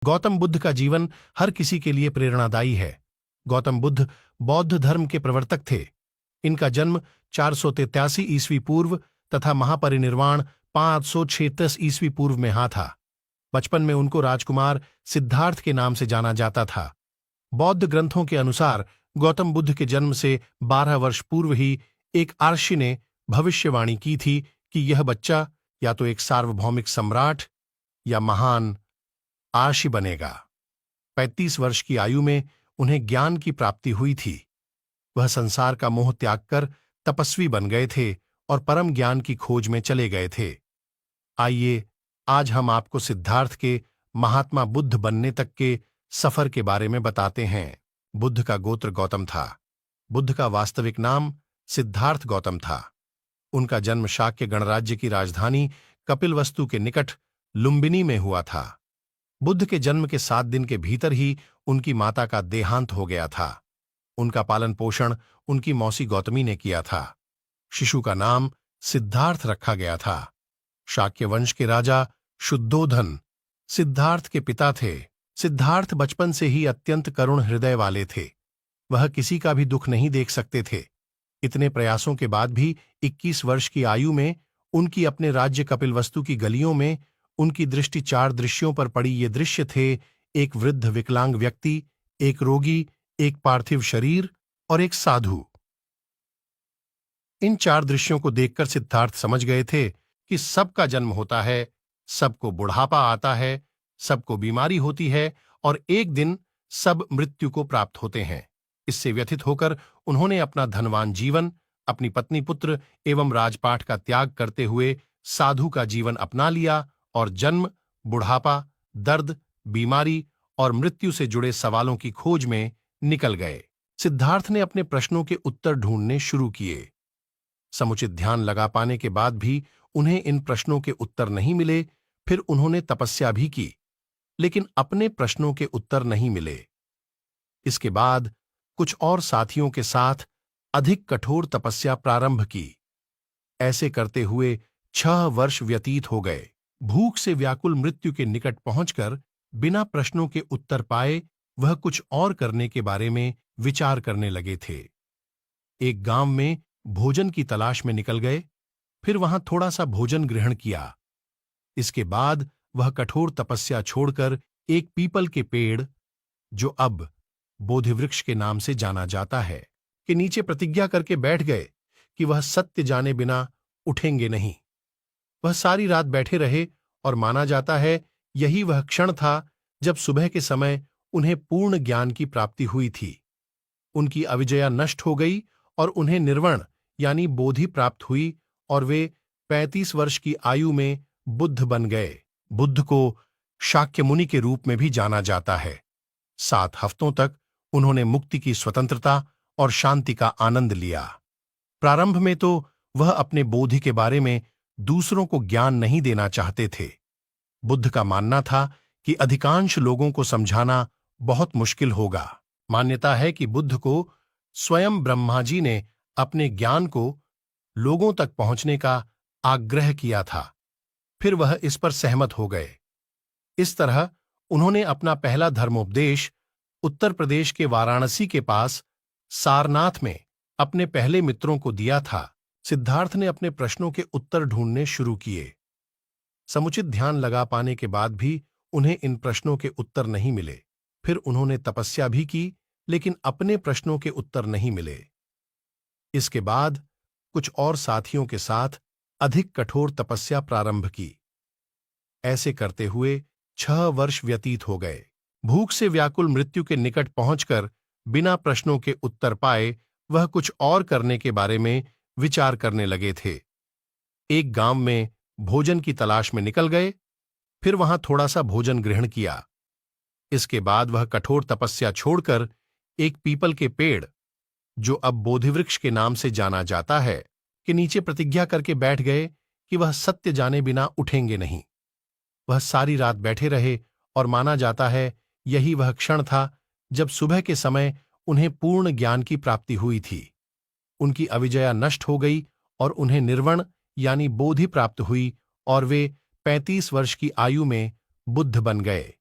गौतम बुद्ध का जीवन हर किसी के लिए प्रेरणादायी है। गौतम बुद्ध बौद्ध धर्म के प्रवर्तक थे। इनका जन्म 483 ईस्वी पूर्व तथा महापरिनिर्वाण 536 ईस्वी पूर्व में हुआ था। बचपन में उनको राजकुमार सिद्धार्थ के नाम से जाना जाता था। बौद्ध ग्रंथों के अनुसार गौतम बुद्ध के जन्म से 12 वर्ष पूर्व ही एक आर्षि ने भविष्यवाणी की थी कि यह बच्चा या तो एक सार्वभौमिक सम्राट या महान आर्षि बनेगा। 35 वर्ष की आयु में उन्हें ज्ञान की प्राप्ति हुई थी। वह संसार का मोह त्याग कर तपस्वी बन गए थे और परम ज्ञान की खोज में चले गए थे। आइए आज हम आपको सिद्धार्थ के महात्मा बुद्ध बनने तक के सफर के बारे में बताते हैं। बुद्ध का गोत्र गौतम था। बुद्ध का वास्तविक नाम सिद्धार्थ गौतम था। उनका जन्म शाक्य गणराज्य की राजधानी कपिलवस्तु के निकट लुम्बिनी में हुआ था। बुद्ध के जन्म के 7 दिन के भीतर ही उनकी माता का देहांत हो गया था। उनका पालन पोषण उनकी मौसी गौतमी ने किया था। शिशु का नाम सिद्धार्थ रखा गया था। शाक्य वंश के राजा शुद्धोधन सिद्धार्थ के पिता थे। सिद्धार्थ बचपन से ही अत्यंत करुण हृदय वाले थे। वह किसी का भी दुख नहीं देख सकते थे। इतने प्रयासों के बाद भी 21 वर्ष की आयु में उनकी अपने राज्य कपिलवस्तु की गलियों में उनकी दृष्टि 4 दृश्यों पर पड़ी। ये दृश्य थे एक वृद्ध विकलांग व्यक्ति, एक रोगी, एक पार्थिव शरीर और एक साधु। इन 4 दृश्यों को देखकर सिद्धार्थ समझ गए थे कि सबका जन्म होता है, सबको बुढ़ापा आता है, सबको बीमारी होती है और एक दिन सब मृत्यु को प्राप्त होते हैं। इससे व्यथित होकर उन्होंने अपना धनवान जीवन, अपनी पत्नी पुत्र एवं राजपाट का त्याग करते हुए साधु का जीवन अपना लिया और जन्म, बुढ़ापा, दर्द, बीमारी और मृत्यु से जुड़े सवालों की खोज में निकल गए। सिद्धार्थ ने अपने प्रश्नों के उत्तर ढूंढने शुरू किए। समुचित ध्यान लगा पाने के बाद भी उन्हें इन प्रश्नों के उत्तर नहीं मिले। फिर उन्होंने तपस्या भी की, लेकिन अपने प्रश्नों के उत्तर नहीं मिले। इसके बाद कुछ और साथियों के साथ अधिक कठोर तपस्या प्रारंभ की। ऐसे करते हुए 6 वर्ष व्यतीत हो गए। भूख से व्याकुल मृत्यु के निकट पहुंचकर बिना प्रश्नों के उत्तर पाए वह कुछ और करने के बारे में विचार करने लगे थे। एक गांव में भोजन की तलाश में निकल गए। फिर वहां थोड़ा सा भोजन ग्रहण किया। इसके बाद वह कठोर तपस्या छोड़कर एक पीपल के पेड़, जो अब बोधिवृक्ष के नाम से जाना जाता है, के नीचे प्रतिज्ञा करके बैठ गए कि वह सत्य जाने बिना उठेंगे नहीं। वह सारी रात बैठे रहे और माना जाता है यही वह क्षण था जब सुबह के समय उन्हें पूर्ण ज्ञान की प्राप्ति हुई थी। उनकी अविजया नष्ट हो गई और उन्हें निर्वण यानी बोधि प्राप्त हुई और वे 35 वर्ष की आयु में बुद्ध बन गए। बुद्ध को शाक्य मुनि के रूप में भी जाना जाता है। 7 हफ्तों तक उन्होंने मुक्ति की स्वतंत्रता और शांति का आनंद लिया। प्रारंभ में तो वह अपने बोधि के बारे में दूसरों को ज्ञान नहीं देना चाहते थे। बुद्ध का मानना था कि अधिकांश लोगों को समझाना बहुत मुश्किल होगा। मान्यता है कि बुद्ध को स्वयं ब्रह्मा जी ने अपने ज्ञान को लोगों तक पहुंचने का आग्रह किया था। फिर वह इस पर सहमत हो गए। इस तरह उन्होंने अपना पहला धर्मोपदेश उत्तर प्रदेश के वाराणसी के पास सारनाथ में अपने पहले मित्रों को दिया था। सिद्धार्थ ने अपने प्रश्नों के उत्तर ढूंढने शुरू किए। समुचित ध्यान लगा पाने के बाद भी उन्हें इन प्रश्नों के उत्तर नहीं मिले। फिर उन्होंने तपस्या भी की, लेकिन अपने प्रश्नों के उत्तर नहीं मिले। इसके बाद कुछ और साथियों के साथ अधिक कठोर तपस्या प्रारंभ की। ऐसे करते हुए 6 वर्ष व्यतीत हो गए। भूख से व्याकुल मृत्यु के निकट पहुंचकर बिना प्रश्नों के उत्तर पाए वह कुछ और करने के बारे में विचार करने लगे थे। एक गांव में भोजन की तलाश में निकल गए। फिर वहां थोड़ा सा भोजन ग्रहण किया। इसके बाद वह कठोर तपस्या छोड़कर एक पीपल के पेड़, जो अब बोधिवृक्ष के नाम से जाना जाता है, के नीचे प्रतिज्ञा करके बैठ गए कि वह सत्य जाने बिना उठेंगे नहीं। वह सारी रात बैठे रहे और माना जाता है यही वह क्षण था जब सुबह के समय उन्हें पूर्ण ज्ञान की प्राप्ति हुई थी। उनकी अविजया नष्ट हो गई और उन्हें निर्वण यानी बोधि प्राप्त हुई और वे 35 वर्ष की आयु में बुद्ध बन गए।